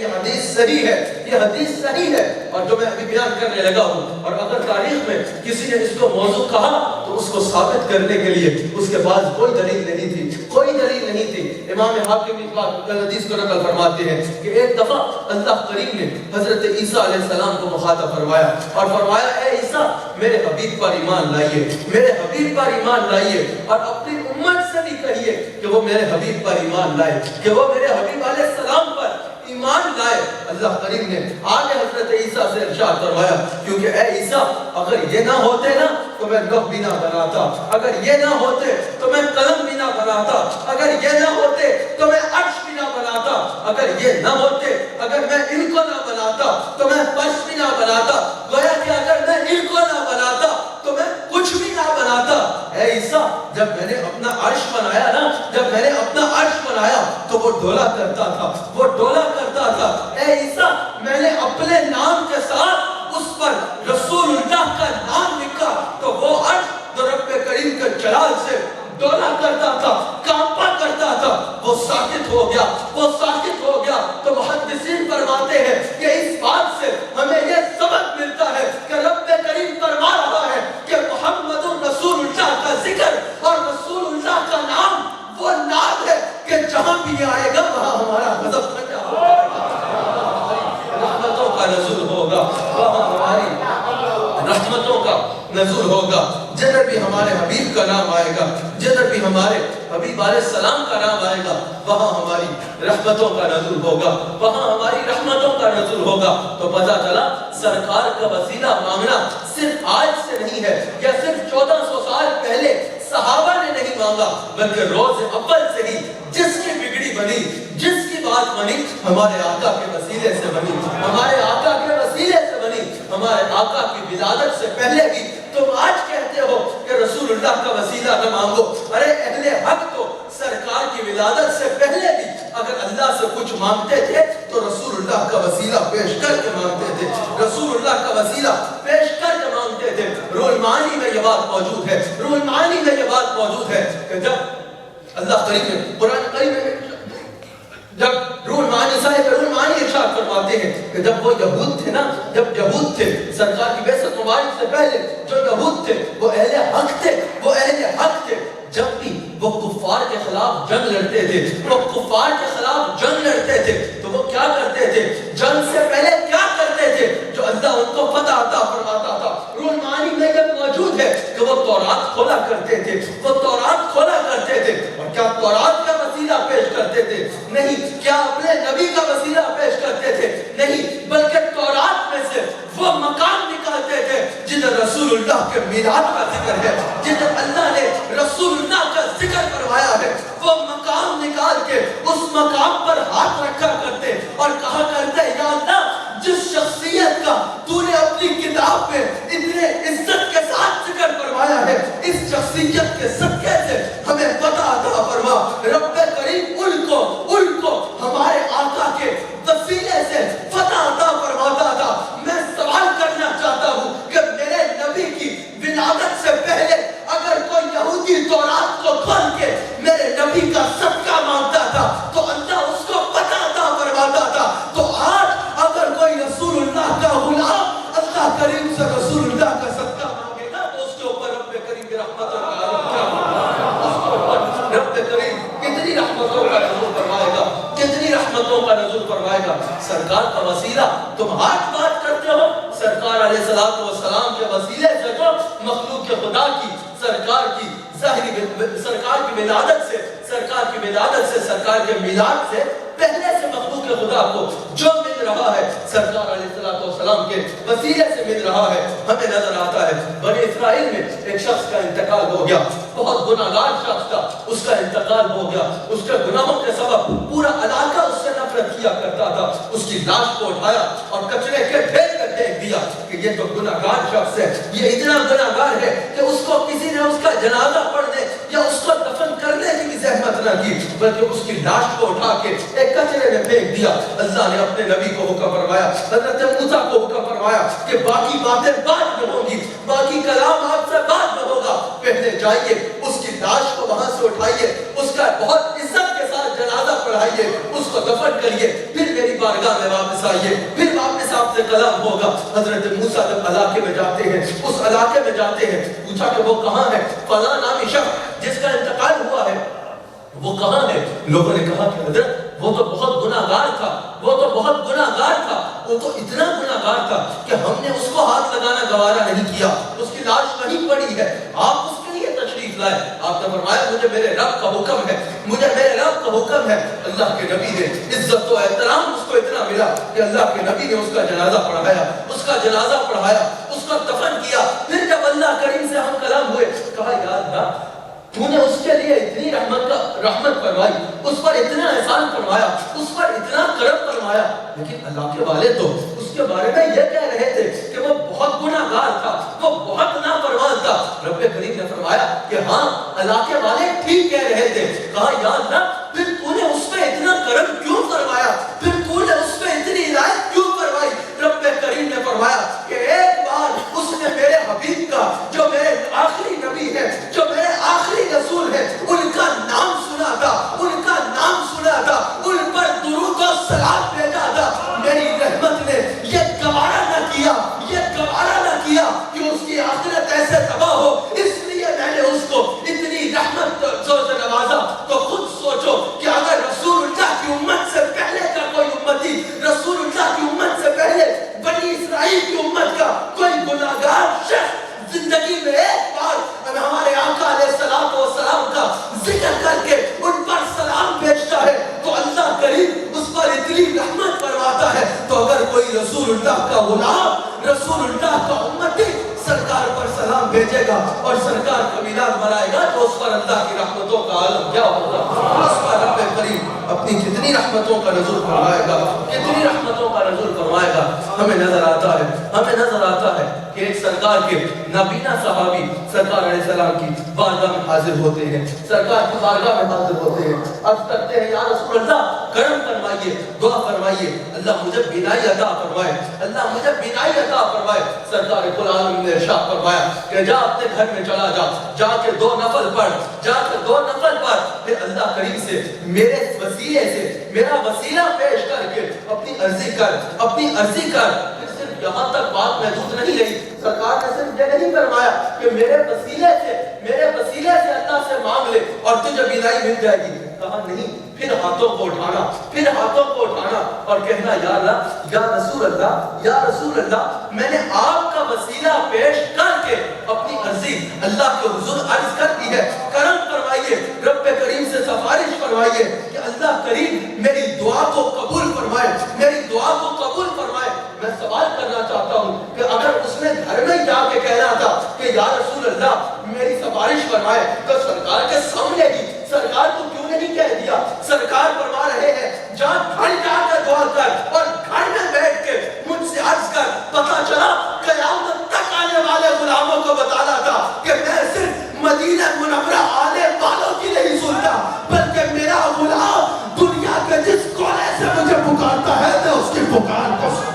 یہ حدیث صحیح ہے، یہ حدیث صحیح ہے، اور جو میں ابھی بیان کرنے لگا ہوں، اور اگر تاریخ میں کسی نے اس کو موضوع کہا تو اس کو ثابت کرنے کے لیے اس کے پاس کوئی دلیل نہیں تھی، کوئی دلیل نہیں تھی۔ امام حاکم اس بات حدیث کو نقل فرماتے ہیں کہ ایک دفعہ اللہ کریم نے حضرت عیسیٰ علیہ السلام کو مخاطب فرمایا اور فرمایا اے عیسیٰ میرے حبیب پر ایمان لائیے، میرے حبیب پر ایمان لائیے، اور اپنی امت سے بھی کہیے کہ وہ میرے حبیب پر ایمان لائے، کہ وہ میرے حبیب علیہ السلام پر ایمان لائے۔ اللہ کریم نے آگے حضرت عیسیٰ سے ارشاد فرمایا کیونکہ اے عیسیٰ اگر یہ نہ ہوتے نا تو میں لوح بھی نہ بناتا، اگر یہ نہ ہوتے تو میں قلم بھی نہ بناتا، اگر یہ نہ ہوتے تو میں عرش بھی نہ بناتا، اگر یہ نہ ہوتے، اگر میں ان کو نہ بناتا تو میں فرش بھی نہ بناتا، گویا کہ اگر میں ان کو نہ بناتا تو میں کچھ بھی نہ بناتا۔ اے عیسیٰ جب میں نے اپنا عرش بنایا نا، جب میں نے اپنا عرش بنایا تو وہ ڈولا کرتا تھا، وہ ڈولا کرتا تھا۔ اے عیسیٰ میں نے اپنے نام کے ساتھ اس پر رسول اللہ کا نام لکھا تو وہ عرش جو رب کریم کے جلال سے ڈولا کرتا تھا، کانپا کرتا تھا، وہ ساکت ہو گیا، وہ ساکت ہو گیا۔ تو محدثین فرماتے ہیں کہ اس بات سے ہمیں یہ سبق ملتا ہے کہ رب کریم فرما رہا ہے کہ محمد رسول اللہ کا ذکر اور رسول اللہ کا نام وہ نام ہے کہ جہاں بھی آئے گا وہاں ہمارا غضب ٹھنڈا ہوگا، رحمتوں کا نزول ہوگا، وہاں ہماری رحمتوں کا نزول ہوگا۔ جدھر بھی ہمارے حبیب کا نام آئے گا، جدھر بھی ہمارے حبیب علیہ السلام کا نام آئے گا وہاں ہماری رحمتوں کا نزول ہوگا، وہاں ہماری رحمتوں کا نزول ہوگا۔ تو پتہ چلا سرکار کا وسیلہ مانگنا صرف آج سے نہیں ہے، یا صرف 1400 سال پہلے صحابہ نے نہیں مانگا، بلکہ روز اول سے ہی جس کی بگڑی بنی، جس کی بات بنی ہمارے آقا کے وسیلے سے بنی، ہمارے آقا کے وسیلے سے بنی، ہمارے آقا کی ولادت سے پہلے بھی۔ تم آج کہتے ہو کہ رسول اللہ کا وسیلہ نہ مانگو، ارے اہل حق تو سرکار کی ولادت سے پہلے بھی اگر اللہ سے کچھ مانگتے تھے تو رسول اللہ کا وسیلہ پیش کر کے مانگتے تھے، رسول اللہ کا وسیلہ پیش کر کے مانگتے تھے۔ روح المعانی میں یہ بات موجود ہے، روح المعانی میں یہ بات موجود ہے کہ جب اللہ کریم نے قرآن کریم میں جب روح المعانی صاحب روح المعانی ارشاد فرماتے ہیں کہ جب وہ یہود تھے نا، جب یہود تھے سرکار کی بعثت مبارک سے پہلے جو یہود تھے وہ اہل حق تھے، وہ اہل حق تھے، جب بھی وہ کفار کے خلاف جنگ لڑتے تھے، وہ کفار کے خلاف جنگ لڑتے تھے تو وہ کیا کرتے تھے؟ جنگ سے پہلے کیا کرتے تھے؟ جو اللہ ان کو فتح عطا فرماتا تھا، روح المعانی میں یہ موجود ہے کہ وہ تورات کھولا کرتے تھے، وہ تورات کھولا کرتے تھے، اور کیا تورات کا وسیلہ پیش کرتے تھے؟ نہیں۔ کیا اپنے نبی کا وسیلہ پیش کرتے تھے؟ نہیں، بلکہ تورات میں سے وہ مقام نکالتے تھے جدھر رسول اللہ کے میلاد کا ذکر ہے، جدھر اللہ نے رسول اللہ کا ذکر فرمایا ہے، وہ مقام نکال کے اس مقام پر ہاتھ رکھا کرتے اور کہا کرتے یا اللہ جس شخصیت کا تو نے اپنی کتاب میں اتنے عزت کے ساتھ ذکر فرمایا ہے، اس شخصیت کے صدقے سے ہمیں پتہ عطا فرما۔ رب کریم ان کو ہمارے آقا کے وسیلے سے فتح عطا فرماتا تھا۔ میں سوال کرنا چاہتا ہوں کہ میرے نبی کی ولادت سے پہلے اگر کوئی یہودی تورات کو کھول کے میرے نبی کا صدقہ مانگتا تھا تو اللہ اس کو فتح عطا فرماتا تھا۔ تو آج اگر کوئی رسول اللہ کا غلام اللہ کریم سے رسول اللہ کا صدقہ مانگے گا تو اس کے اوپر رب کریم کی رحمت رب کریم کتنی رحمتوں کا نزول فرمائے گا، کتنی رحمتوں کا نزول فرمائے گا۔ سرکار کا وسیلہ تم آج بات کرتے ہو، سرکار علیہ السلام کے وسیلے سے جو مخلوق خدا کی سرکار کی ظاہری سرکار کی ولادت سے سرکار کے میلاد سے پہلے سے مخلوق خدا کو جو مل رہا ہے سرکار علیہ السلام کے وسیلے سے مل رہا ہے۔ ہمیں نظر آتا ہے بنی اسرائیل میں ایک شخص کا انتقال ہو گیا، بہت گناہگار شخص تھا، اس کا انتقال ہو گیا، اس کے گناہوں کے سبب پورا علاقہ اس سے نفرت کیا کرتا تھا۔ اس کی لاش کو اٹھایا اور کچرے کے ڈھیر میں پھینک دیا کہ یہ تو گناہگار شخص ہے، یہ اتنا گناہگار ہے کہ اس کو کسی نے اس کا جنازہ پڑھنے یا اس کو دفن کرنے کی بھی زحمت نہ کی، بلکہ اس کی لاش کو اٹھا کے ایک کچرے میں پھینک دیا۔ اللہ نے اپنے نبی کو حکم فرمایا، حضرت موسیٰ کو حکم فرمایا کہ باقی باتیں بعد میں ہوں گی، باقی کلام آپ سے بعد میں ہوگا، پہلے جائیے اس کی لاش کو وہاں سے اٹھائیے، اس کا بہت عزت کے ساتھ جنازہ پڑھائیے، اس کو دفن کریے، پھر میری بارگاہ میں واپس آئیے. پھر واپس آپ سے کلام ہوگا. حضرت موسیٰ جب علاقے میں جاتے ہیں, اس علاقے میں جاتے ہیں, پوچھا کہ وہ کہاں ہے؟ فلاں نامی شخص جس کا انتقال ہوا ہے وہ کہاں ہے؟ لوگوں نے کہا کہ حضرت وہ تو بہت گناہگار تھا, وہ تو بہت گناہگار تھا, وہ تو اتنا گناہگار تھا کہ ہم نے اس کو ہاتھ لگانا گوارا نہیں کیا, اس کی لاش نہیں پڑی ہے, آپ اس کے لیے تشریف لائے. آپ نے فرمایا مجھے میرے رب کا حکم ہے, مجھے میرے رب کا حکم ہے. اللہ کے نبی نے عزت و احترام اس کو اتنا ملا کہ اللہ کے نبی نے اس کا جنازہ پڑھایا, اس کا جنازہ پڑھایا, اس کا دفن کیا. پھر جب اللہ کریم سے ہم کلام ہوئے, کہا یا اللہ تو نے اس کے لیے اتنی رحمت فرمائی, اس پر اتنا احسان فرمایا, اس پر اتنا کرم فرمایا, لیکن اللہ کے والے تو اس کے بارے میں یہ کہہ رہے تھے کہ وہ بہت گناہگار تھا, وہ بہت نافرمان تھا. رب کریم نے فرمایا کہ ہاں اللہ کے والے ٹھیک کہہ رہے تھے. کہا یا اللہ پھر تو نے اس پہ اتنا کرم کیوں فرمایا, پھر تو نے اس پہ اتنی عنایت کیوں فرمائی؟ رب کریم نے فرمایا کہ ایک بار اس نے میرے حبیب کا, جو میرے آخری نبی ہے, جو میرے آخری رسول ہے, ان کا نام سنا تھا, ان کا نام سنا تھا, ان پر درود و سلام بھیجا تھا. میری رحمت نے یہ گوارا نہ کیا, یہ گوارا نہ کیا کہ اس کی آخرت ایسے تباہ ہو, اس لیے میں نے اس کو اتنی رحمت سے نوازا. تو خود سوچو کہ اگر رسول اللہ کی امت سے پہلے کا کوئی امتی, رسول اللہ کی امت سے پہلے بنی اسرائیل کی امت کا کوئی گناہگار شخص زندگی میں ایک بار ہمارے آقا علیہ السلام کا ذکر کر کے ان پر سلام بھیجتا ہے تو اللہ کریم اس پر اتنی رحمت فرماتا ہے. تو اگر کوئی رسول اللہ کا غلام, رسول اللہ کا امتی سرکار پر سلام بھیجے گا اور سرکار کا میلاد منائے گا تو اس پر اللہ کی رحمتوں کا عالم کیا ہوگا؟ اس پر رب کریم اپنی کتنی رحمتوں کا نزول فرمائے گا, کتنی رحمتوں کا نزول فرمائے گا. ہمیں نظر آتا ہے, ہمیں نظر آتا ہے کہ ایک سرکار کے نابینا صحابی سرکار علیہ السلام کی بارگاہ میں حاضر ہوتے ہیں, سرکار کی بارگاہ میں حاضر ہوتے ہیں, عرض کرتے ہیں یا رسول اللہ کرم فرمائیے, دعا فرمائیے, اللہ مجھے بینائی عطا فرمائے, اللہ مجھے بینائی عطا فرمائے. سرکار العالمین نے ارشاد فرمایا کہ جا اپنے گھر میں چلا جا, جا کے 2 نفل پڑھ, جا کے 2 نفل پڑھ, پھر اللہ کریم سے میرے وسیلے سے میرا وسیلہ پیش کر کے اپنی عرضی کر, اپنی عرضی کر. پھر صرف یہاں تک بات محدود نہیں رہی, سرکار نے صرف یہ نہیں فرمایا کہ میرے وسیلے سے اللہ سے مانگ لے اور تجھے بینائی مل جائے گی. کہا نہیں, پھر ہاتھوں کو اٹھانا, پھر ہاتھوں کو اٹھانا اور کہنا یا اللہ, یا رسول اللہ, یا رسول اللہ, میں نے آپ کا وسیلہ پیش کر کے اپنی عرضی اللہ کے حضور عرض کر دی ہے, کرم فرمائیے, رب کریم سے سفارش فرمائیے کہ اللہ کریم میری دعا کو قبول فرمائے, میری دعا کو قبول فرمائے. میں سوال کرنا چاہتا ہوں کہ اگر اس نے گھر میں جا کے کہنا تھا کہ یا رسول اللہ میری سفارش فرمائے تو سرکار کے سامنے ہی سرکار کو کیوں نہیں کہہ دیا؟ سرکار فرما رہے ہیں جا گھر جا کر دعا کر اور گھر میں بیٹھ کے مجھ سے عرض کر. پتہ چلا قیامت تک آنے والے غلاموں کو بتانا تھا کہ میں صرف مدینہ منورہ آنے والوں کی نہیں سنتا, بلکہ میرا غلام دنیا کے جس کونے سے مجھے پکارتا ہے میں اس کی پکار کو سنتا.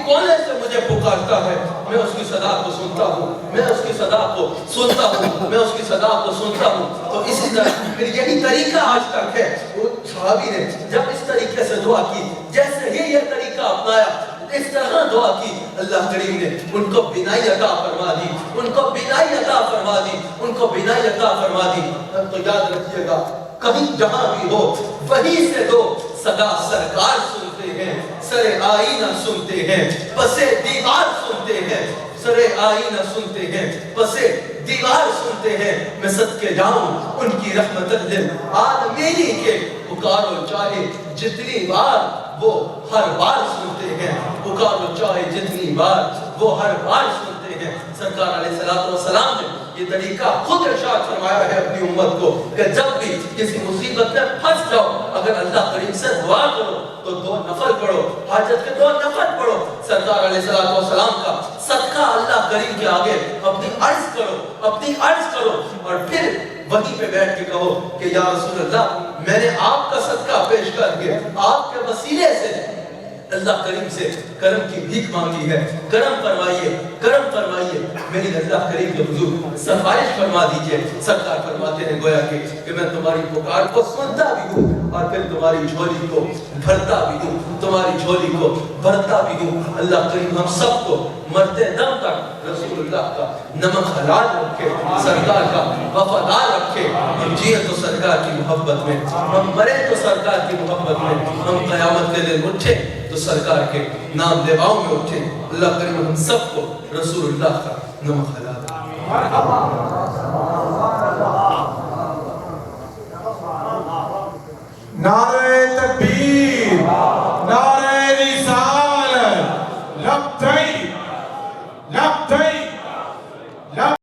کونے سے مجھے پکارتا ہے میں اس کی صدا کو سنتا ہوں, میں اس کی صدا کو سنتا ہوں, میں اس کی صدا کو سنتا ہوں. تو اسی طرح پھر یہی طریقہ آج تک ہے. وہ صحابی نے جب اس طریقے سے دعا کی, جیسے ہی یہ طریقہ اپنایا, اس طرح دعا کی, اللہ کریم نے ان کو بینائی عطا فرما دی, ان کو بینائی عطا فرما دی, ان کو بینائی عطا فرما دی. تو یاد رکھیے گا کہیں جہاں بھی ہو وہیں سے دو صدا سرکار سنتے ہیں, سر آئینہ سنتے ہیں, پسے دیوار سنتے ہیں, سر آئینہ سنتے ہیں, پسے دیوار سنتے ہیں. میں صدقے جاؤں ان کی رحمت عالمینی کے, پکارو چاہے جتنی بار وہ ہر بار سنتے ہیں, پکارو چاہے جتنی بار وہ ہر بار سنتے ہیں. سرکار علیہ السلام نے یہ طریقہ خود ارشاد فرمایا ہے اپنی امت کو کہ جب بھی کسی مصیبت میں پھنس جاؤ, اگر اللہ کریم سے دعا کرو تو 2 نفل پڑھو, حاجت کے 2 نفل پڑھو. سرکار علیہ السلام کا صدقہ اللہ کریم کے آگے اپنی عرض کرو, اپنی عرض کرو, اور پھر وہیں پہ بیٹھ کے کہو کہ یا رسول اللہ میں نے آپ کا صدقہ پیش کر کے آپ کے وسیلے سے اللہ کریم سے کرم کی بھیک مانگی ہے، کرم فرمائیے، کرم فرمائیے میری اللہ کریم کے حضور سفارش فرما دیجئے۔ سرکار فرماتے ہیں گویا کہ میں تمہاری پکار کو سنتا بھی ہوں اور پھر تمہاری جھولی کو بھرتا بھی ہوں، تمہاری جھولی کو بھرتا بھی ہوں۔ اللہ کریم ہم سب کو مرتے دم تک رسول اللہ کا نمک حلال رکھے، سرکار کا وفادار رکھے۔ ہم جیے تو سرکار کی محبت میں، ہم مرے تو سرکار کی محبت میں، ہم قیامت کے دن اٹھے تو سرکار کے نام لیواؤں میں اٹھے۔ اللہ کریم ہم سب کو رسول اللہ کا نمک حلال نعرہ